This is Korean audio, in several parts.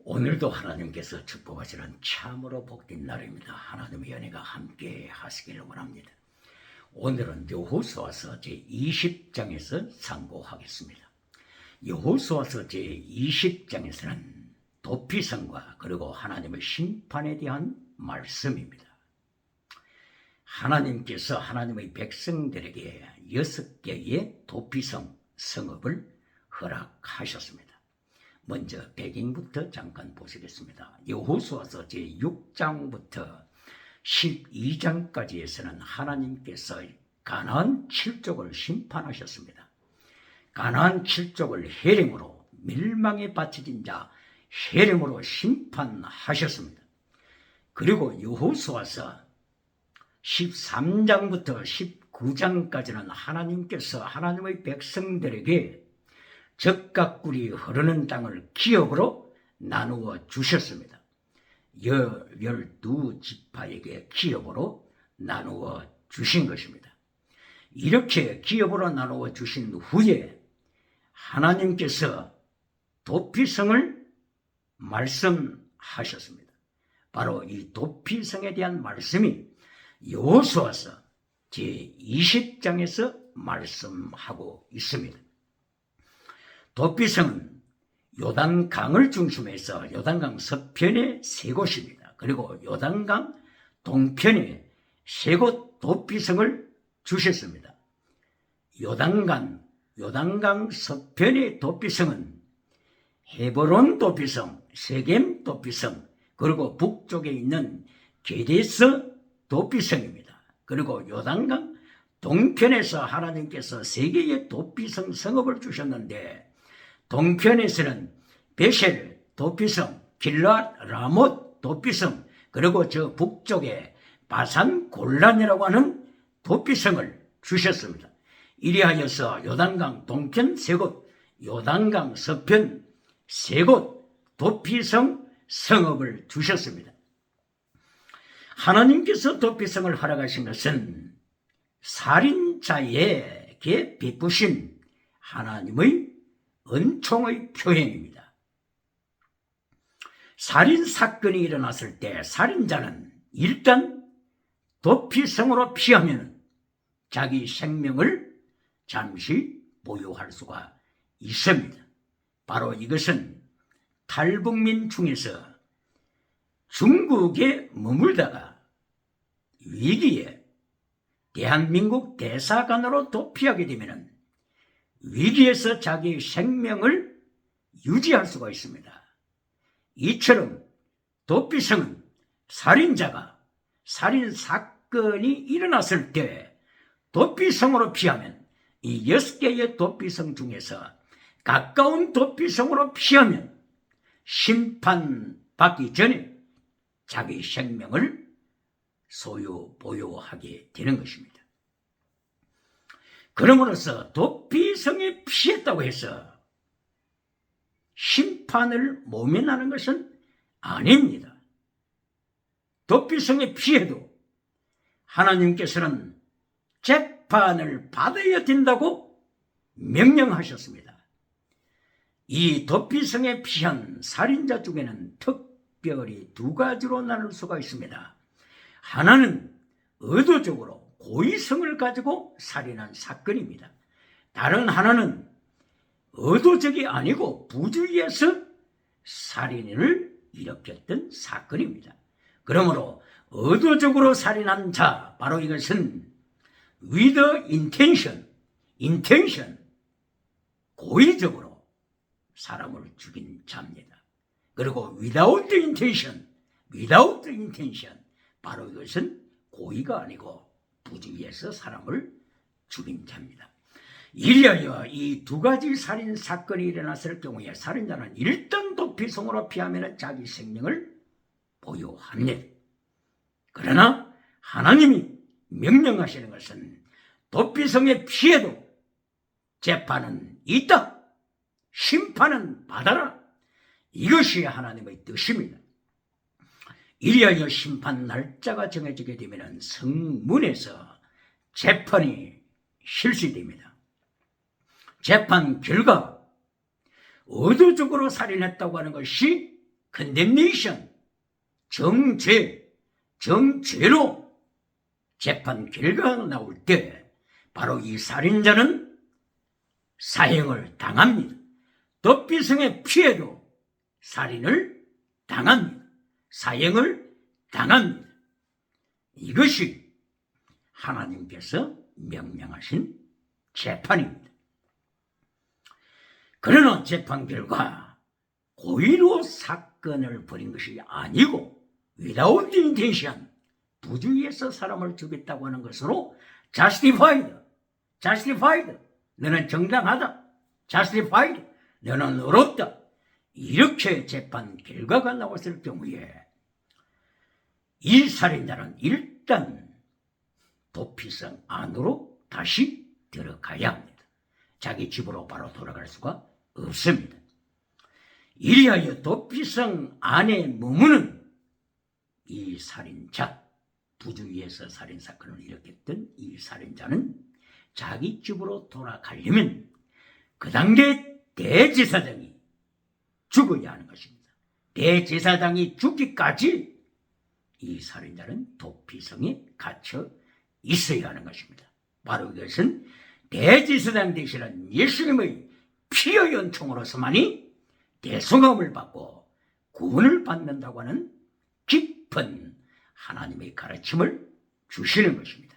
오늘도 하나님께서 축복하시는 참으로 복된 날입니다. 하나님의 은혜가 함께 하시기를 원합니다. 오늘은 여호수아서 제20장에서 상고하겠습니다. 여호수아서 제20장에서는 도피성과 그리고 하나님의 심판에 대한 말씀입니다. 하나님께서 하나님의 백성들에게 6개의 도피성 성읍을 허락하셨습니다. 먼저 배경부터 잠깐 보시겠습니다. 여호수아서 제6장부터 12장까지에서는 하나님께서 가나안 7족을 심판하셨습니다. 가나안 7족을 해령으로 멸망에 바쳐진 자 해령으로 심판하셨습니다. 그리고 여호수아서 13장부터 19장까지는 하나님께서 하나님의 백성들에게 적과 꿀이 흐르는 땅을 기업으로 나누어 주셨습니다. 12지파에게 기업으로 나누어 주신 것입니다. 이렇게 기업으로 나누어 주신 후에 하나님께서 도피성을 말씀하셨습니다. 바로 이 도피성에 대한 말씀이 여호수아서 제20장에서 말씀하고 있습니다. 도피성은 요단강을 중심해서 요단강 서편의 3곳입니다. 그리고 요단강 동편에 3곳 도피성을 주셨습니다. 요단강 서편의 도피성은 헤브론 도피성, 세겜 도피성, 그리고 북쪽에 있는 게데스 도피성입니다. 그리고 요단강 동편에서 하나님께서 3개의 도피성 성읍을 주셨는데 동편에서는 베셀 도피성, 길앗 라못 도피성, 그리고 저 북쪽에 바산 골란이라고 하는 도피성을 주셨습니다. 이리하여서 요단강 동편 3곳, 요단강 서편 3곳 도피성 성읍을 주셨습니다. 하나님께서 도피성을 허락하신 것은 살인자에게 베푸신 하나님의 은총의 표현입니다. 살인사건이 일어났을 때 살인자는 일단 도피성으로 피하면 자기 생명을 잠시 보유할 수가 있습니다. 바로 이것은 탈북민 중에서 중국에 머물다가 위기에 대한민국 대사관으로 도피하게 되면 위기에서 자기의 생명을 유지할 수가 있습니다. 이처럼 도피성은 살인자가 살인사건이 일어났을 때 도피성으로 피하면 이 6개의 도피성 중에서 가까운 도피성으로 피하면 심판받기 전에 자기 생명을 보유하게 되는 것입니다. 그러므로서 도피성에 피했다고 해서 심판을 모면하는 것은 아닙니다. 도피성에 피해도 하나님께서는 재판을 받아야 된다고 명령하셨습니다. 이 도피성에 피한 살인자 중에는 특별히 2가지로 나눌 수가 있습니다. 하나는 의도적으로 고의성을 가지고 살인한 사건입니다. 다른 하나는 의도적이 아니고 부주의해서 살인을 일으켰던 사건입니다. 그러므로 의도적으로 살인한 자, 바로 이것은 with intention, 고의적으로 사람을 죽인 자입니다. 그리고 without intention, 바로 이것은 고의가 아니고 부주의해서 사람을 죽인 자입니다. 이리하여 이 2가지 살인 사건이 일어났을 경우에 살인자는 일단 도피성으로 피하면 자기 생명을 보유합니다. 그러나 하나님이 명령하시는 것은 도피성에 피해도 재판은 있다, 심판은 받아라, 이것이 하나님의 뜻입니다. 이리하여 심판 날짜가 정해지게 되면 성문에서 재판이 실시됩니다. 재판 결과 의도적으로 살인했다고 하는 것이 condemnation, 정죄로 재판 결과가 나올 때 바로 이 살인자는 사형을 당합니다. 도피성의 피해도 살인을 당합니다. 사형을 당합니다. 이것이 하나님께서 명령하신 재판입니다. 그러나 재판 결과 고의로 사건을 벌인 것이 아니고 without intention, 부주의해서 사람을 죽였다고 하는 것으로 justified, 너는 정당하다, justified, 너는 의롭다, 이렇게 재판 결과가 나왔을 경우에 이 살인자는 일단 도피성 안으로 다시 들어가야 합니다. 자기 집으로 바로 돌아갈 수가 없습니다. 이리하여 도피성 안에 머무는 이 살인자, 부주의해서 살인사건을 일으켰던 이 살인자는 자기 집으로 돌아가려면 그 당대 대제사장이 죽어야 하는 것입니다. 대제사장이 죽기까지 이 살인자는 도피성에 갇혀 있어야 하는 것입니다. 바로 이것은 대제사장 되시는 예수님의 피의 연통으로서만이 대속함을 받고 구원을 받는다고 하는 깊은 하나님의 가르침을 주시는 것입니다.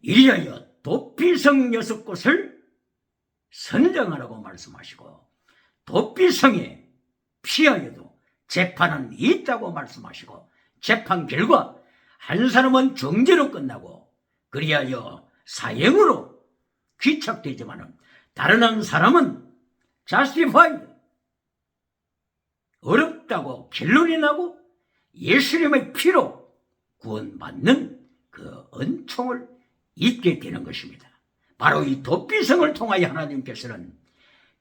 이리하여 도피성 6곳을 선정하라고 말씀하시고 도피성에 피하여도 재판은 있다고 말씀하시고 재판 결과 한 사람은 정죄로 끝나고 그리하여 사형으로 귀착되지만 다른 한 사람은 justified, 어렵다고 결론이 나고 예수님의 피로 구원받는 그 은총을 잊게 되는 것입니다. 바로 이 도피성을 통하여 하나님께서는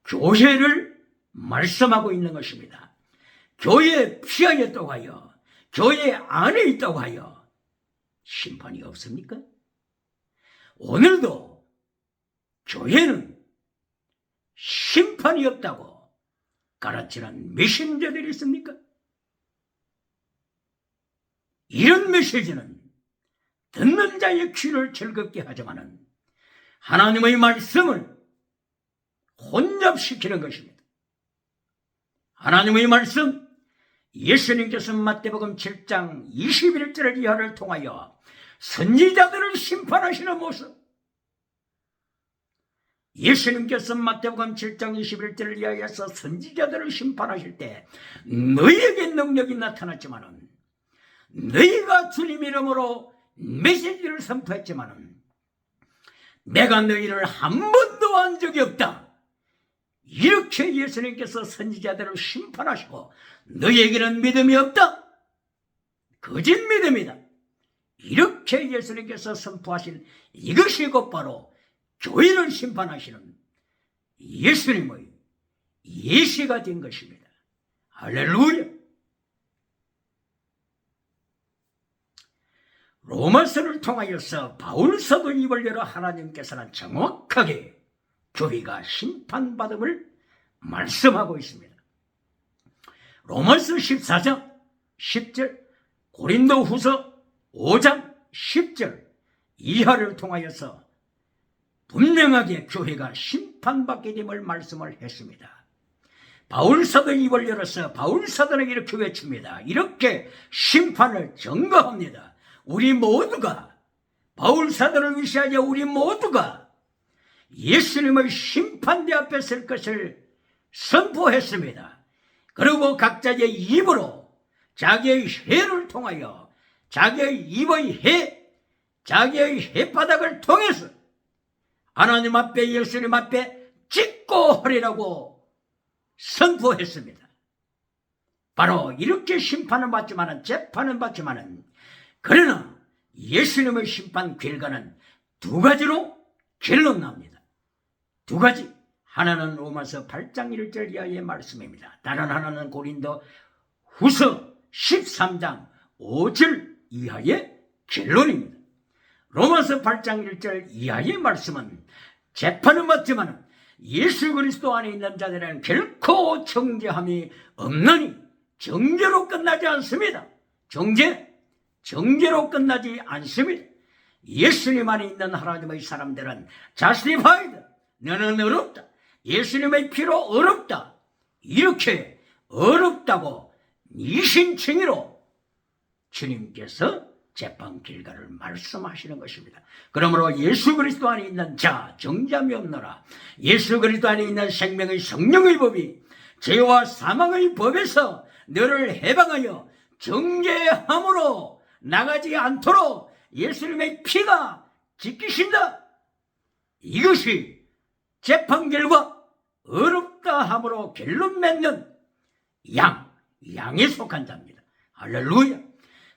교회를 말씀하고 있는 것입니다. 교회에 피하였다고 하여, 교회 안에 있다고 하여 심판이 없습니까? 오늘도 교회는 심판이 없다고 가르치는 메신저들이 있습니까? 이런 메시지는 듣는 자의 귀를 즐겁게 하지만은 하나님의 말씀을 혼잡시키는 것입니다. 하나님의 말씀, 예수님께서 마태복음 7장 21절을 이하를 통하여 선지자들을 심판하시는 모습, 예수님께서 마태복음 7장 21절을 이하여서 선지자들을 심판하실 때 너희에게 능력이 나타났지만은 너희가 주님 이름으로 메시지를 선포했지만은 내가 너희를 한 번도 한 적이 없다. 이렇게 예수님께서 선지자들을 심판하시고 너희에게는 믿음이 없다. 거짓 믿음이다. 이렇게 예수님께서 선포하신 이것이 곧바로 교회를 심판하시는 예수님의 예시가 된 것입니다. 할렐루야. 로마서를 통하여서 바울 사도 입을 열어 하나님께서는 정확하게 교회가 심판받음을 말씀하고 있습니다. 로마서 14장 10절, 고린도 후서 5장 10절 이하를 통하여서 분명하게 교회가 심판받게 됨을 말씀을 했습니다. 바울 사도 입을 열어서 바울 사도는 이렇게 외칩니다. 이렇게 심판을 전가합니다. 우리 모두가, 바울 사도를 위시하여 우리 모두가 예수님의 심판대 앞에 설 것을 선포했습니다. 그리고 각자의 입으로 자기의 혀를 통하여 자기의 입의 혀, 자기의 혓바닥을 통해서 하나님 앞에, 예수님 앞에 짓고 하리라고 선포했습니다. 바로 이렇게 심판은 받지만은, 재판은 받지만은, 그러나 예수님의 심판 결과는 두 가지로 결론납니다. 두 가지. 하나는 로마서 8장 1절 이하의 말씀입니다. 다른 하나는 고린도 후서 13장 5절 이하의 결론입니다. 로마서 8장 1절 이하의 말씀은 재판은 받지만 예수 그리스도 안에 있는 자들은 결코 정죄함이 없느니 정죄로 끝나지 않습니다. 정죄로 끝나지 않습니다. 예수님 안에 있는 하나님의 사람들은 justified, 너는 어렵다. 예수님의 피로 어렵다. 이렇게 어렵다고 이신칭의로 주님께서 재판 결과를 말씀하시는 것입니다. 그러므로 예수 그리스도 안에 있는 자 정죄함이 없노라. 예수 그리스도 안에 있는 생명의 성령의 법이 죄와 사망의 법에서 너를 해방하여 정죄함으로 나가지 않도록 예수님의 피가 지키신다. 이것이 재판 결과 어렵다 함으로 결론 맺는 양에 속한 자입니다. 할렐루야.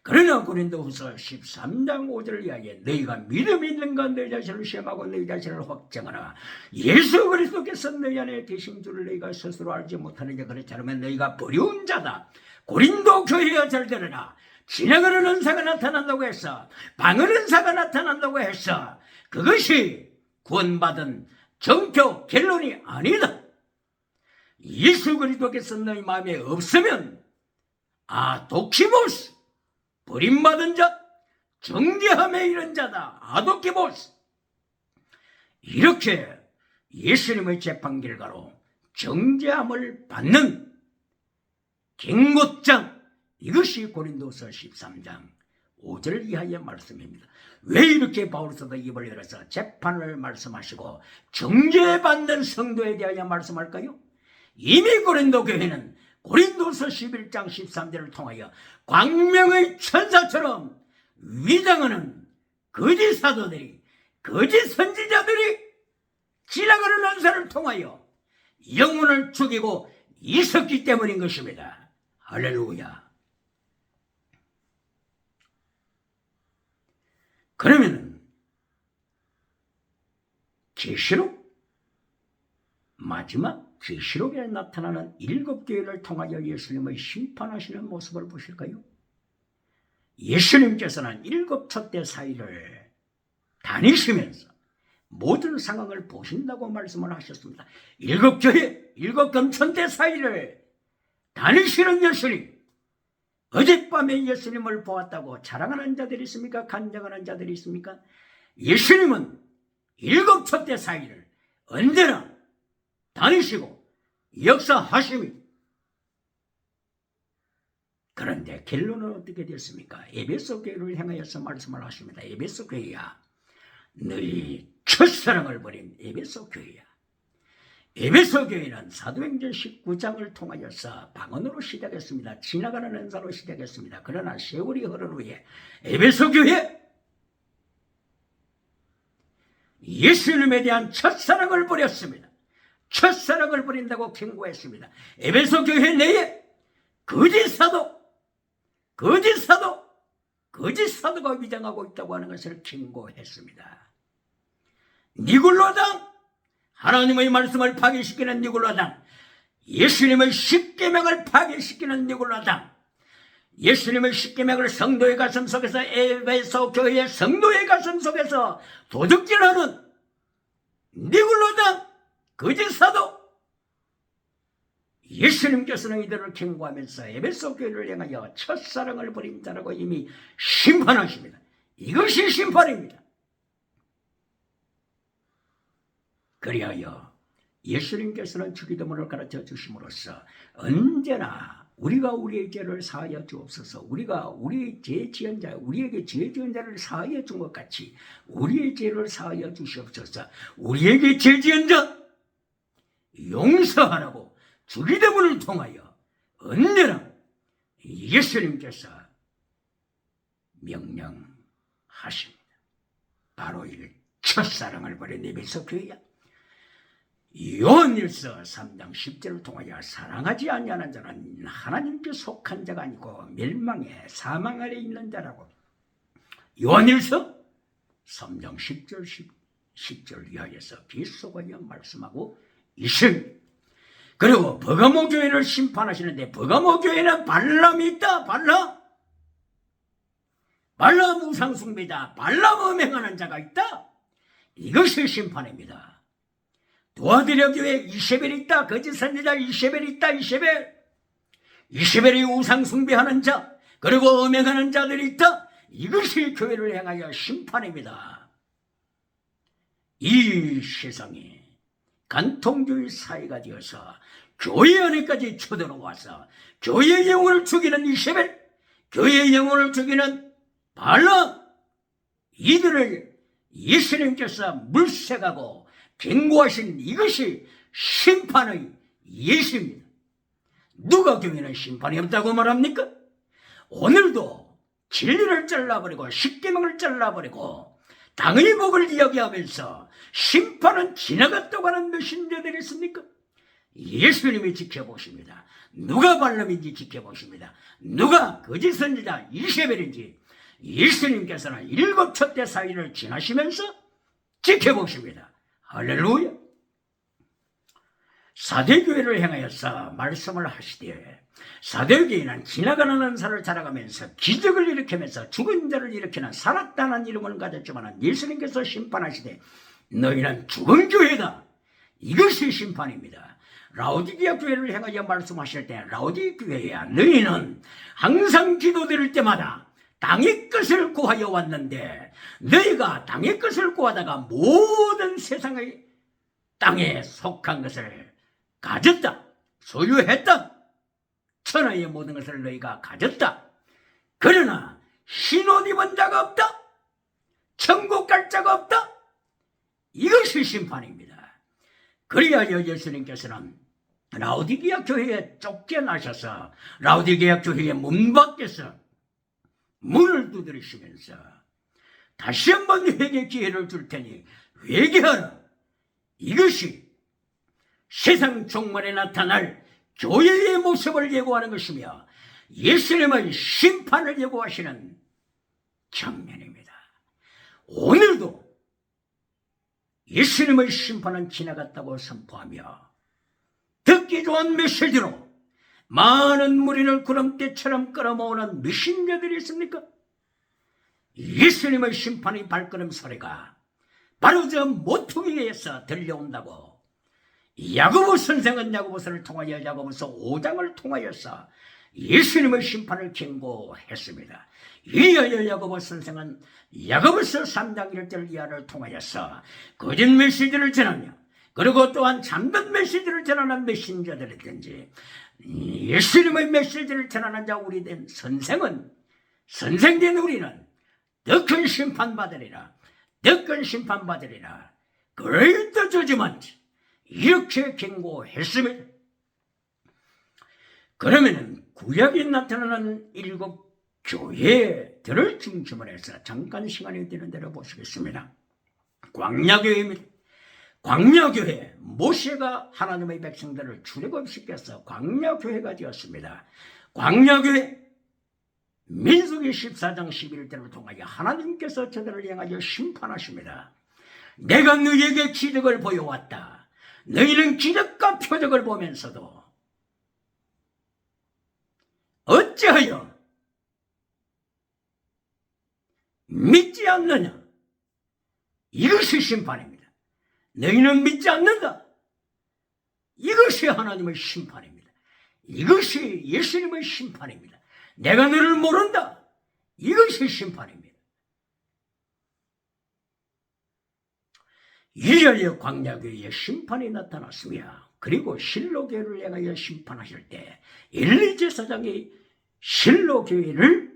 그러나 고린도후서 13장 5절 이하에 너희가 믿음이 있는가 너희 자신을 시험하고 너희 자신을 확정하라. 예수 그리스도께서 너희 안에 계신 줄을 너희가 스스로 알지 못하느냐. 그렇지 않으면 너희가 버려운 자다. 고린도 교회가 잘 들으라. 지나가는 은사가 나타난다고 했어. 방언 은사가 나타난다고 했어. 그것이 구원받은 정표 결론이 아니다. 예수 그리스도께서 너희 마음에 없으면 아도키모스, 버림받은 자, 정죄함에 이른 자다. 아도키모스. 이렇게 예수님의 재판 결과로 정죄함을 받는 갱고장, 이것이 고린도서 13장 5절 이하의 말씀입니다. 왜 이렇게 바울서도 입을 열어서 재판을 말씀하시고 정죄받는 성도에 대하여 말씀할까요? 이미 고린도 교회는 고린도서 11장 13절을 통하여 광명의 천사처럼 위장하는 거짓 사도들이, 거짓 선지자들이 지나가는 은사를 통하여 영혼을 죽이고 있었기 때문인 것입니다. 할렐루야. 그러면 계시록, 마지막 계시록에 나타나는 7교회를 통하여 예수님의 심판하시는 모습을 보실까요? 예수님께서는 7 촛대 사이를 다니시면서 모든 상황을 보신다고 말씀을 하셨습니다. 7교회, 7 금천대 사이를 다니시는 예수님, 어젯밤에 예수님을 보았다고 자랑하는 자들이 있습니까? 간증하는 자들이 있습니까? 예수님은 7 촛대 사이를 언제나 다니시고 역사하심이. 그런데 결론은 어떻게 됐습니까? 에베소 교회를 향하여서 말씀을 하십니다. 에베소 교회야, 너희 첫사랑을 버린 에베소 교회야. 에베소 교회는 사도행전 19장을 통하여서 방언으로 시작했습니다. 지나가는 은사로 시작했습니다. 그러나 세월이 흐른 후에 에베소 교회, 예수님에 대한 첫사랑을 버렸습니다. 첫사랑을 버린다고 경고했습니다. 에베소 교회 내에 거짓 사도가 위장하고 있다고 하는 것을 경고했습니다. 니골로당, 하나님의 말씀을 파괴시키는 니골로당, 예수님의 십계명을 파괴시키는 니골로당, 예수님의 십계명을 성도의 가슴 속에서, 에베소 교회의 성도의 가슴 속에서 도둑질하는 니골로당, 거짓 사도, 예수님께서는 이들을 경고하면서 에베소 교회를 향하여 첫사랑을 버린 자라고 이미 심판하십니다. 이것이 심판입니다. 그리하여 예수님께서는 주기도문을 가르쳐 주심으로써 언제나 우리가 우리의 죄를 사하여 주옵소서, 우리가 우리의 죄 지은 자, 우리에게 죄 지은 자를 사하여 준 것 같이 우리의 죄를 사하여 주시옵소서, 우리에게 죄 지은 자 용서하라고 주기도문을 통하여 언제나 예수님께서 명령하십니다. 바로 이 첫사랑을 버린 에베소 교회야. 요한일서 3장 10절을 통하여 사랑하지 아니하는 자는 하나님께 속한 자가 아니고 멸망에 사망 아래 있는 자라고 요한일서 3장 10절 이하에서 계속하여 말씀하고 있습니다. 그리고 버가모 교회를 심판하시는데 버가모 교회는 발람이 있다. 발람 우상숭배자, 발람 음행하는 자가 있다. 이것이 심판입니다. 도아드려 교회에 이세벨이 있다. 거짓 선지자 이세벨이 있다. 이세벨이 우상 숭배하는 자, 그리고 음행하는 자들이 있다. 이것이 교회를 향하여 심판입니다. 이 세상에 간통주의 사회가 되어서 교회 안에까지 쳐들어와서 교회의 영혼을 죽이는 이세벨, 교회의 영혼을 죽이는 발람, 이들을 예수님께서 물색하고 경고하신 이것이 심판의 예수입니다. 누가 교회는 심판이 없다고 말합니까? 오늘도 진리를 잘라버리고 십계명을 잘라버리고 당의 복을 이야기하면서 심판은 지나갔다고 하는 메신저들이 있습니까? 예수님이 지켜보십니다. 누가 발람인지 지켜보십니다. 누가 거짓 선지자 이세벨인지 예수님께서는 7 촛대 사이를 지나시면서 지켜보십니다. 할렐루야. 사대교회를 향하여서 말씀을 하시되, 사대교회는 지나가는 은사를 자라가면서 기적을 일으키면서 죽은 자를 일으키는 살았다는 이름을 가졌지만 예수님께서 심판하시되 너희는 죽은 교회다. 이것이 심판입니다. 라오디게아 교회를 향하여 말씀하실 때 라오디게아 교회야, 너희는 항상 기도드릴 때마다 땅의 것을 구하여 왔는데 너희가 땅의 것을 구하다가 모든 세상의 땅에 속한 것을 가졌다. 소유했다. 천하의 모든 것을 너희가 가졌다. 그러나 흰옷 입은 자가 없다. 천국 갈 자가 없다. 이것이 심판입니다. 그리하여 예수님께서는 라오디게아 교회에 쫓겨나셔서 라오디게아 교회의 문 밖에서 문을 두드리시면서 다시 한번 회개 기회를 줄 테니 회개하라. 이것이 세상 종말에 나타날 교회의 모습을 예고하는 것이며 예수님의 심판을 예고하시는 장면입니다. 오늘도 예수님의 심판은 지나갔다고 선포하며 듣기 좋은 메시지로 많은 무리를 구름대처럼 끌어모으는 메신저들이 있습니까? 예수님의 심판의 발걸음 소리가 바로 저 모퉁이에서 들려온다고 야고보 선생은 야고보서를 통하여 야고보서 5장을 통하여서 예수님의 심판을 경고했습니다. 이하여 야고보 선생은 야고보서 3장 1절 이하를 통하여서 거짓 메시지를 전하며 그리고 또한 참된 메시지를 전하는 메신저들이든지 예수님의 메시지를 전하는 자 우리 된 선생된 우리는 더 큰 심판받으리라. 더 큰 심판받으리라. greater judgment. 이렇게 경고했습니다. 그러면은 구약에 나타나는 7 교회들을 중심으로 해서 잠깐 시간이 되는 대로 보시겠습니다. 광야교회입니다. 광야교회, 모세가 하나님의 백성들을 출애굽시켜서 광야교회가 되었습니다. 광야교회, 민수기 14장 11절을 통하여 하나님께서 저들을 향하여 심판하십니다. 내가 너희에게 기적을 보여왔다. 너희는 기적과 표적을 보면서도 어찌하여 믿지 않느냐? 이것이 심판입니다. 너희는 믿지 않는다. 이것이 하나님의 심판입니다. 이것이 예수님의 심판입니다. 내가 너를 모른다. 이것이 심판입니다. 이자리의 광야교회에 심판이 나타났으며 그리고 실로교회를 향하여 심판하실 때 엘리 제사장이 실로교회를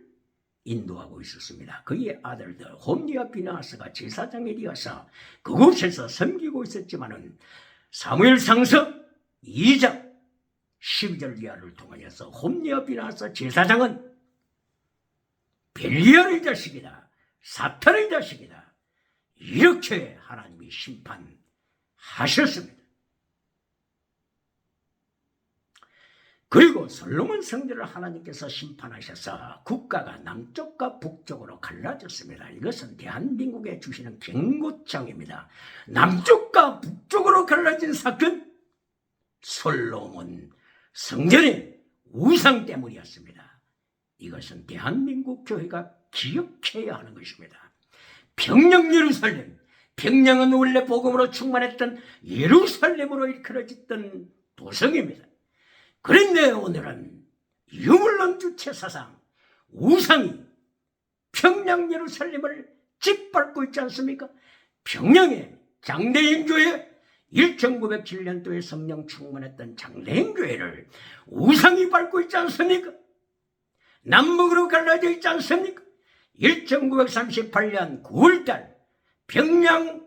인도하고 있었습니다. 그의 아들들 홈리와 비나하스가 제사장이 되어서 그곳에서 섬기고 있었지만은 사무엘상서 2장 12절 이하를 통하여서 홈리와 비나하스 제사장은 벨리알의 자식이다. 사탄의 자식이다. 이렇게 하나님이 심판하셨습니다. 그리고 솔로몬 성전을 하나님께서 심판하셔서 국가가 남쪽과 북쪽으로 갈라졌습니다. 이것은 대한민국에 주시는 경고장입니다. 남쪽과 북쪽으로 갈라진 사건, 솔로몬 성전의 우상 때문이었습니다. 이것은 대한민국 교회가 기억해야 하는 것입니다. 평양 예루살렘, 평양은 원래 복음으로 충만했던 예루살렘으로 일컬어졌던 도성입니다. 그런데 오늘은 유물론 주체 사상, 우상이 평양 예루살렘을 짓밟고 있지 않습니까? 평양에 장대행교회 1907년도에 성령 충만했던 장대행교회를 우상이 밟고 있지 않습니까? 남북으로 갈라져 있지 않습니까? 1938년 9월달 평양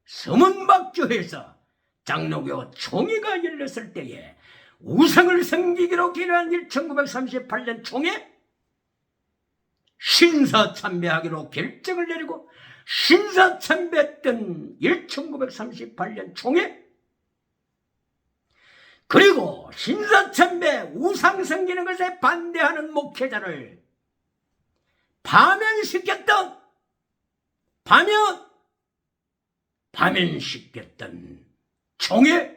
서문박교회에서 장로교 총회가 열렸을 때에 우상을 섬기기로 기로한 1938년 총회 신사참배하기로 결정을 내리고 신사참배했던 1938년 총회 그리고 신사참배 우상 섬기는 것에 반대하는 목회자를 파면시켰던 총회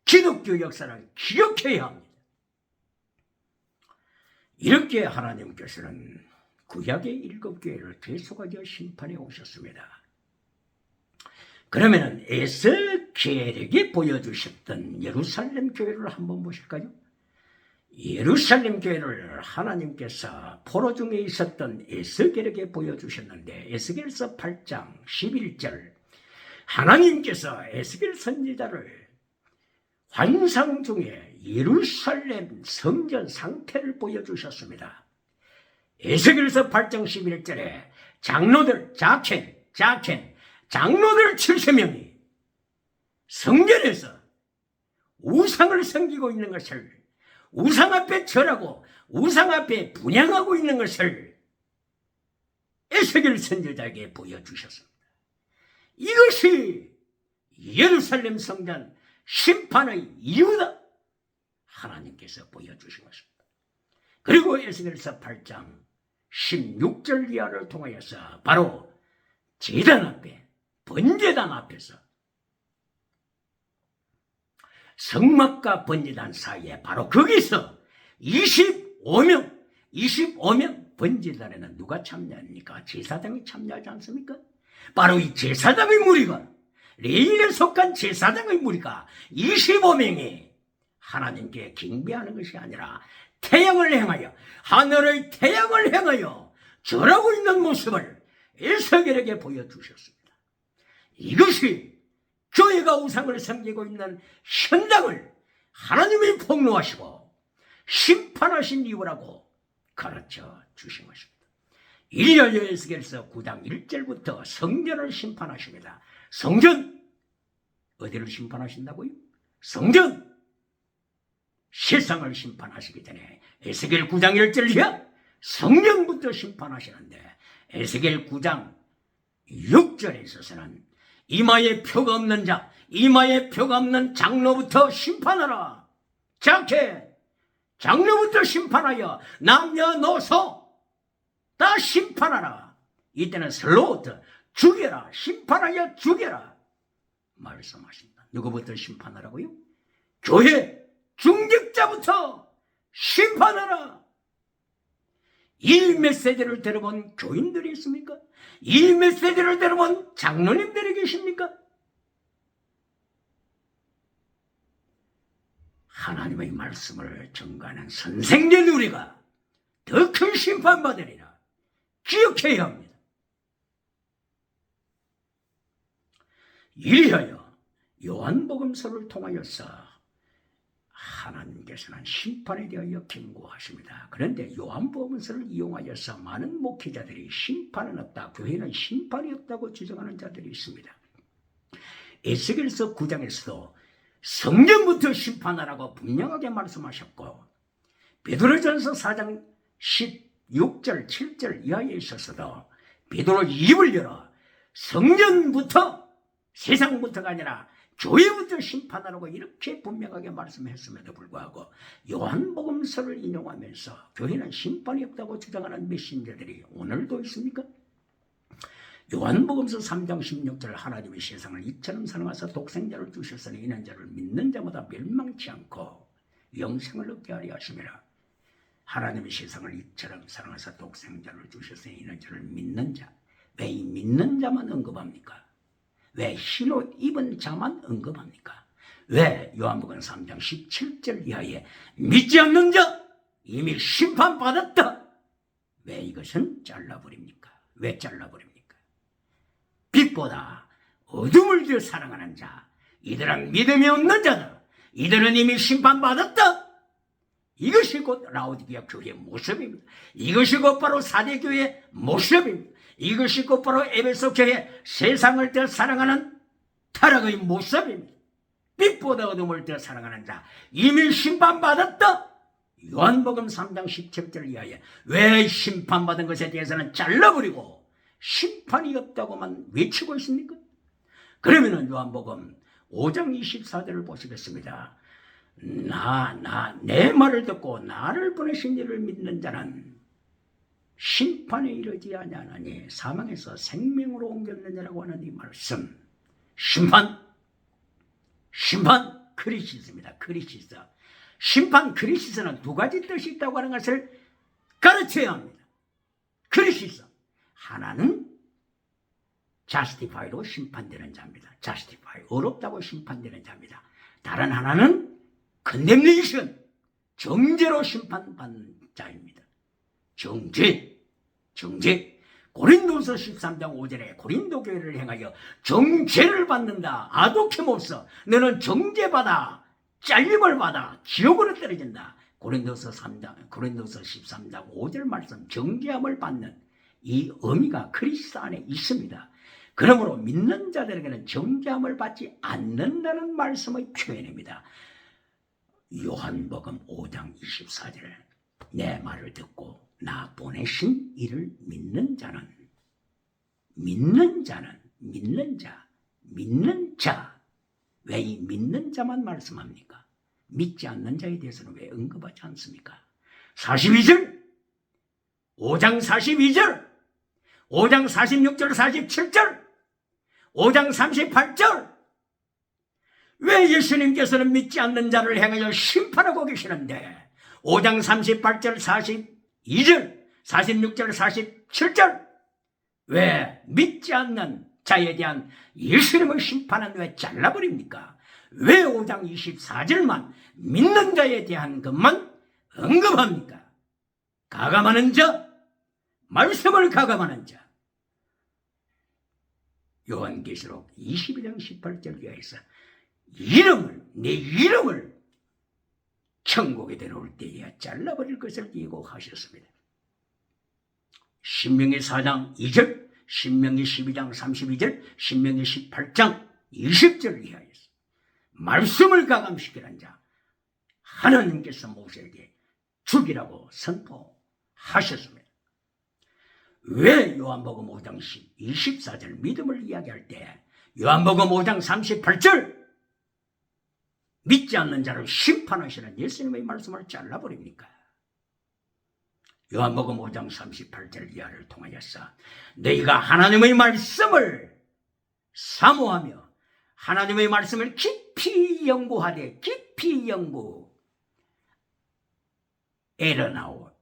기독교 역사를 기억해야 합니다. 이렇게 하나님께서는 구약의 7교회를 계속하여 심판해 오셨습니다. 그러면 에스겔에게 보여주셨던 예루살렘 교회를 한번 보실까요? 예루살렘 교회를 하나님께서 포로 중에 있었던 에스겔에게 보여주셨는데 에스겔서 8장 11절 하나님께서 에스겔 선지자를 환상 중에 예루살렘 성전 상태를 보여주셨습니다. 에스겔서 8장 11절에 장로들 장로들 70명이 성전에서 우상을 섬기고 있는 것을 우상 앞에 절하고 우상 앞에 분향하고 있는 것을 에스겔 선지자에게 보여주셨습니다. 이것이 예루살렘 성전 심판의 이유다. 하나님께서 보여주신 것입니다. 그리고 에스겔서 8장 16절 이하를 통하여서 바로 제단 앞에 번제단 앞에서 성막과 번제단 사이에 바로 거기서 25명 번제단에는 누가 참여합니까? 제사장이 참여하지 않습니까? 바로 이 제사장의 무리가 레위에 속한 제사장의 무리가 25명이 하나님께 경배하는 것이 아니라 태양을 향하여 하늘의 태양을 향하여 절하고 있는 모습을 에스겔에게 보여주셨습니다. 이것이 교회가 우상을 섬기고 있는 현장을 하나님이 폭로하시고 심판하신 이유라고 가르쳐 주신 것입니다. 이리하여 에스겔서 9장 1절부터 성전을 심판하십니다. 성전 어디를 심판하신다고요? 성전 세상을 심판하시기 전에 에스겔 9장 1절 이하 성전부터 심판하시는데 에스겔 9장 6절에 있어서는 이마에 표가 없는 자, 이마에 표가 없는 장로부터 심판하라. 장로부터 심판하여 남녀노소 다 심판하라. 이때는 슬로우트 죽여라. 심판하여 죽여라. 말씀하십니다. 누구부터 심판하라고요? 교회 중직자부터 심판하라. 이 메시지를 들어본 교인들이 있습니까? 이 메시지를 들어본 장로님들이 계십니까? 하나님의 말씀을 전가하는 선생된 우리가 더 큰 심판받으리라 기억해야 합니다. 이리하여 요한복음서를 통하여서 하나님께서는 심판에 대하여 경고하십니다. 그런데 요한복음서를 이용하여서 많은 목회자들이 심판은 없다, 교회는 심판이 없다고 주장하는 자들이 있습니다. 에스겔서 9장에서도 성전부터 심판하라고 분명하게 말씀하셨고 베드로전서 4장 16절 7절 이하에 있어서도 베드로 입을 열어 성전부터 세상부터가 아니라 교회부터 심판하라고 이렇게 분명하게 말씀했음에도 불구하고 요한복음서를 인용하면서 교회는 심판이 없다고 주장하는 메신저들이 오늘도 있습니까? 요한복음서 3장 16절 하나님의 세상을 이처럼 사랑하사 독생자를 주셨으니 이는 저를 믿는 자마다 멸망치 않고 영생을 얻게 하려 하심이라. 하나님의 세상을 이처럼 사랑하사 독생자를 주셨으니 이는 저를 믿는 자, 왜 이 믿는 자만 언급합니까? 왜 흰옷 입은 자만 언급합니까? 왜 요한복음 3장 17절 이하에 믿지 않는 자 이미 심판받았다, 왜 이것은 잘라버립니까? 왜 잘라버립니까? 빛보다 어둠을 더 사랑하는 자, 이들은 믿음이 없는 자다, 이들은 이미 심판받았다. 이것이 곧 라오디게아 교회의 모습입니다. 이것이 곧 바로 사대교회의 모습입니다. 이것이 곧 바로 에베소 교회 세상을 더 사랑하는 타락의 모습입니다. 빛보다 어둠을 더 사랑하는 자 이미 심판받았다. 요한복음 3장 17절 이하에 왜 심판받은 것에 대해서는 잘라버리고 심판이 없다고만 외치고 있습니까? 그러면은 요한복음 5장 24절을 보시겠습니다. 내 말을 듣고 나를 보내신 이를 믿는 자는 심판에 이르지 아니하나니 사망에서 생명으로 옮겼느냐라고 하는 이 말씀. 심판 크리시스입니다. 크리시스. 심판 크리시스는 두 가지 뜻이 있다고 하는 것을 가르쳐야 합니다. 크리시스. 하나는 justify로 심판되는 자입니다. justify. 어렵다고 심판되는 자입니다. 다른 하나는 condemnation. 정죄로 심판받는 자입니다. 정죄. 고린도서 13장 5절에 고린도 교회를 향하여 정죄를 받는다. 아도케모스. 너는 정죄받아. 잘림을 받아. 지옥으로 떨어진다. 고린도서 13장 5절 말씀, 정죄함을 받는 이 의미가 그리스도 안에 있습니다. 그러므로 믿는 자들에게는 정죄함을 받지 않는다는 말씀의 표현입니다. 요한복음 5장 24절, 내 말을 듣고 나 보내신 이를 믿는 자. 왜 이 믿는 자만 말씀합니까? 믿지 않는 자에 대해서는 왜 언급하지 않습니까? 42절, 5장 42절, 5장 46절 47절, 5장 38절, 왜 예수님께서는 믿지 않는 자를 향하여 심판하고 계시는데 5장 38절 42절 46절 47절 왜 믿지 않는 자에 대한 예수님의 심판은 왜 잘라버립니까? 왜 5장 24절만 믿는 자에 대한 것만 언급합니까? 가감하는 자, 말씀을 가감하는 자. 요한계시록 22장 18절 이하에서 내 이름을 천국에 데려올 때에 잘라버릴 것을 예고하셨습니다. 신명기 4장 2절, 신명기 12장 32절, 신명기 18장 20절 이하에서 말씀을 가감시키는 자, 하나님께서 모세에게 죽이라고 선포하셨습니다. 왜 요한복음 5장 24절 믿음을 이야기할 때 요한복음 5장 38절 믿지 않는 자를 심판하시는 예수님의 말씀을 잘라버립니까? 요한복음 5장 38절 이하를 통하여서 너희가 하나님의 말씀을 사모하며 하나님의 말씀을 깊이 연구하되 에러나오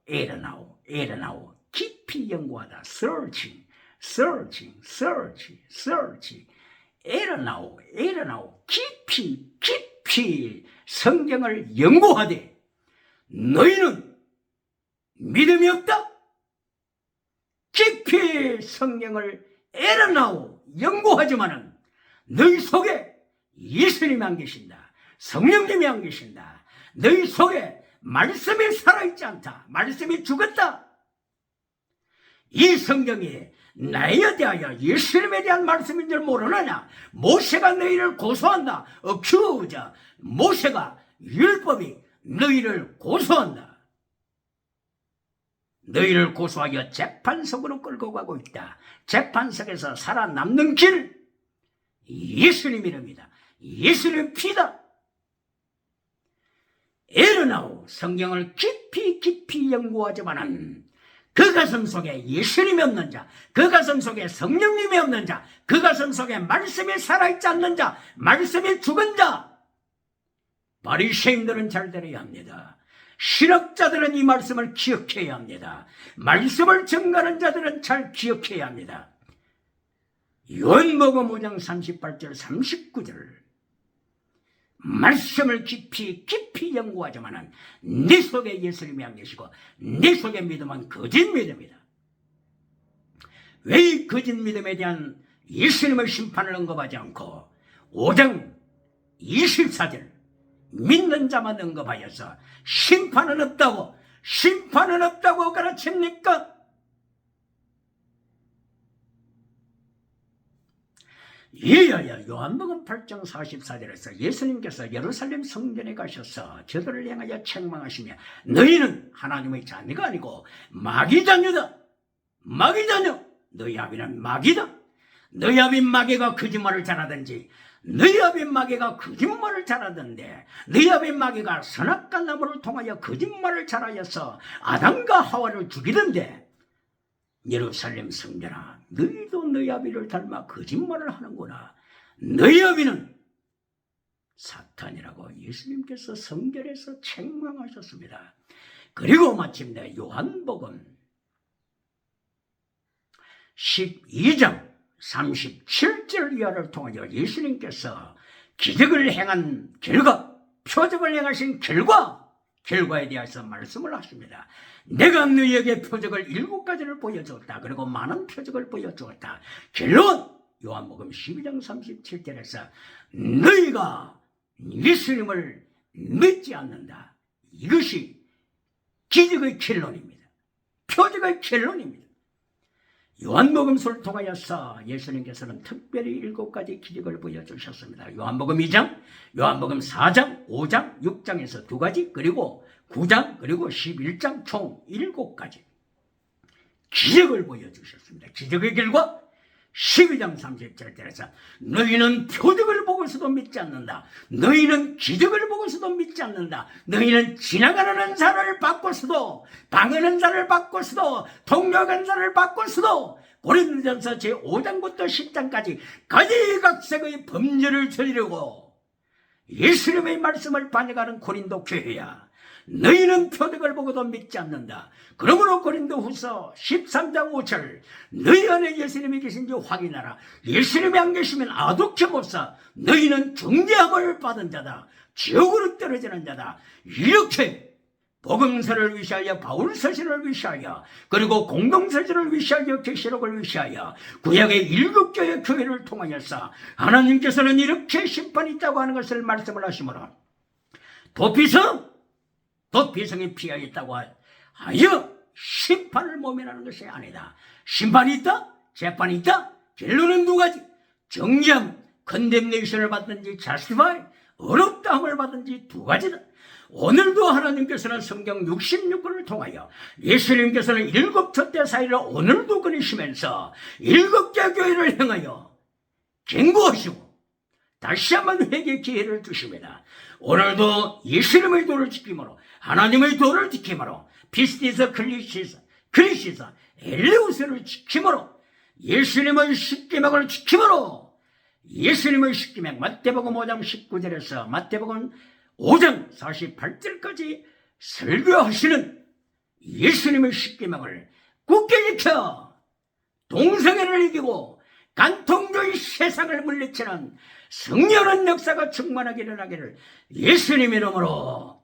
깊이 연구하다. searching 에러나오 깊이 성경을 연구하되 너희는 믿음이 없다. 깊이 성경을 에러나오 연구하지만은 너희 속에 예수님이 안 계신다. 성령님이 안 계신다. 너희 속에 말씀이 살아있지 않다. 말씀이 죽었다. 이 성경이 나에 대하여 예수님에 대한 말씀인 줄 모르느냐? 모세가 너희를 고소한다. accuse. 모세가 율법이 너희를 고소한다. 너희를 고소하여 재판석으로 끌고 가고 있다. 재판석에서 살아남는 길 예수님 이름이다. 예수님 피다. 에르나우 성경을 깊이 연구하지만은 그 가슴 속에 예수님이 없는 자, 그 가슴 속에 성령님이 없는 자, 그 가슴 속에 말씀이 살아있지 않는 자, 말씀이 죽은 자, 바리새인들은 잘 들어야 합니다. 신학자들은 이 말씀을 기억해야 합니다. 말씀을 증거하는 자들은 잘 기억해야 합니다. 요한복음 5장 38절 39절 말씀을 깊이 연구하지만은 네 속에 예수님이 안 계시고 네 속에 믿음은 거짓 믿음이다. 왜 이 거짓 믿음에 대한 예수님의 심판을 언급하지 않고 5장 24절 믿는 자만 언급하여서 심판은 없다고 가르칩니까? 이어야 요한복음 8장 44절에서 예수님께서 예루살렘 성전에 가셔서 저들을 향하여 책망하시며 너희는 하나님의 자녀가 아니고 마귀 자녀다. 마귀 자녀. 너희 아비는 마귀다. 너희 아비 마귀가 거짓말을 잘하든지 너희 아비 마귀가 거짓말을 잘하던데 너희 아비 마귀가 선악과 나무를 통하여 거짓말을 잘하여서 아담과 하와를 죽이던데 예루살렘 성전아 너희도 너희 아비를 닮아 거짓말을 하는구나. 너희 아비는 사탄이라고 예수님께서 성전에서 책망하셨습니다. 그리고 마침내 요한복음 12장 37절 이하를 통하여 예수님께서 기적을 행한 결과, 표적을 행하신 결과에 대해서 말씀을 하십니다. 내가 너희에게 표적을 7가지를 보여주었다. 그리고 많은 표적을 보여주었다. 결론 요한복음 12장 37절에서 너희가 예수님을 믿지 않는다. 이것이 기적의 결론입니다. 표적의 결론입니다. 요한복음서를 통하여서 예수님께서는 특별히 7가지 기적을 보여주셨습니다. 요한복음 2장, 요한복음 4장, 5장, 6장에서 2가지, 그리고 9장, 그리고 11장 총 7가지 기적을 보여주셨습니다. 기적의 결과 12장 37절에서 너희는 표적을 보고서도 믿지 않는다. 너희는 기적을 보고서도 믿지 않는다. 너희는 지나가는 자를 바꿔서도 방언하는 자를 바꿔서도 통역하는 자를 바꿔서도 고린도전서 제5장부터 10장까지 가지각색의 범죄를 저지르고 예수님의 말씀을 반역하는 고린도 교회야. 너희는 표적을 보고도 믿지 않는다. 그러므로 고린도후서 13장 5절 너희 안에 예수님이 계신지 확인하라. 예수님이 안 계시면 아두케 못사. 너희는 중대함을 받은 자다. 지옥으로 떨어지는 자다. 이렇게 복음서를 위시하여 바울 서신을 위시하여 그리고 공동서신을 위시하여 계시록을 위시하여 구약의 7교회 교회를 통하여서 하나님께서는 이렇게 심판이 있다고 하는 것을 말씀을 하시므로 도피성이 피하였다고 하여 심판을 모면하는 것이 아니다. 심판이 있다? 재판이 있다? 결론은 2가지. 정죄함, 컨뎀네이션을 받든지 자스티파이, 어렵다함을 받든지 2가지다. 오늘도 하나님께서는 성경 66권을 통하여 예수님께서는 7촛대 사이를 오늘도 그리시면서 7개 교회를 향하여 경고하시고 다시 한번 회개 기회를 주십니다. 오늘도 예수님의 도를 지킴으로 하나님의 도를 지킴으로 피스티스 클리시사 엘레우스를 지킴으로 예수님의 십계명을 지킴으로 예수님의 십계명 마태복음 5장 19절에서 마태복음 5장 48절까지 설교하시는 예수님의 십계명을 굳게 지켜 동성애를 이기고 간통주의 세상을 물리치는 성령의 역사가 충만하게 일어나기를 예수님 이름으로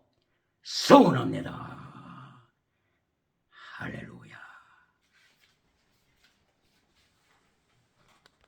소원합니다.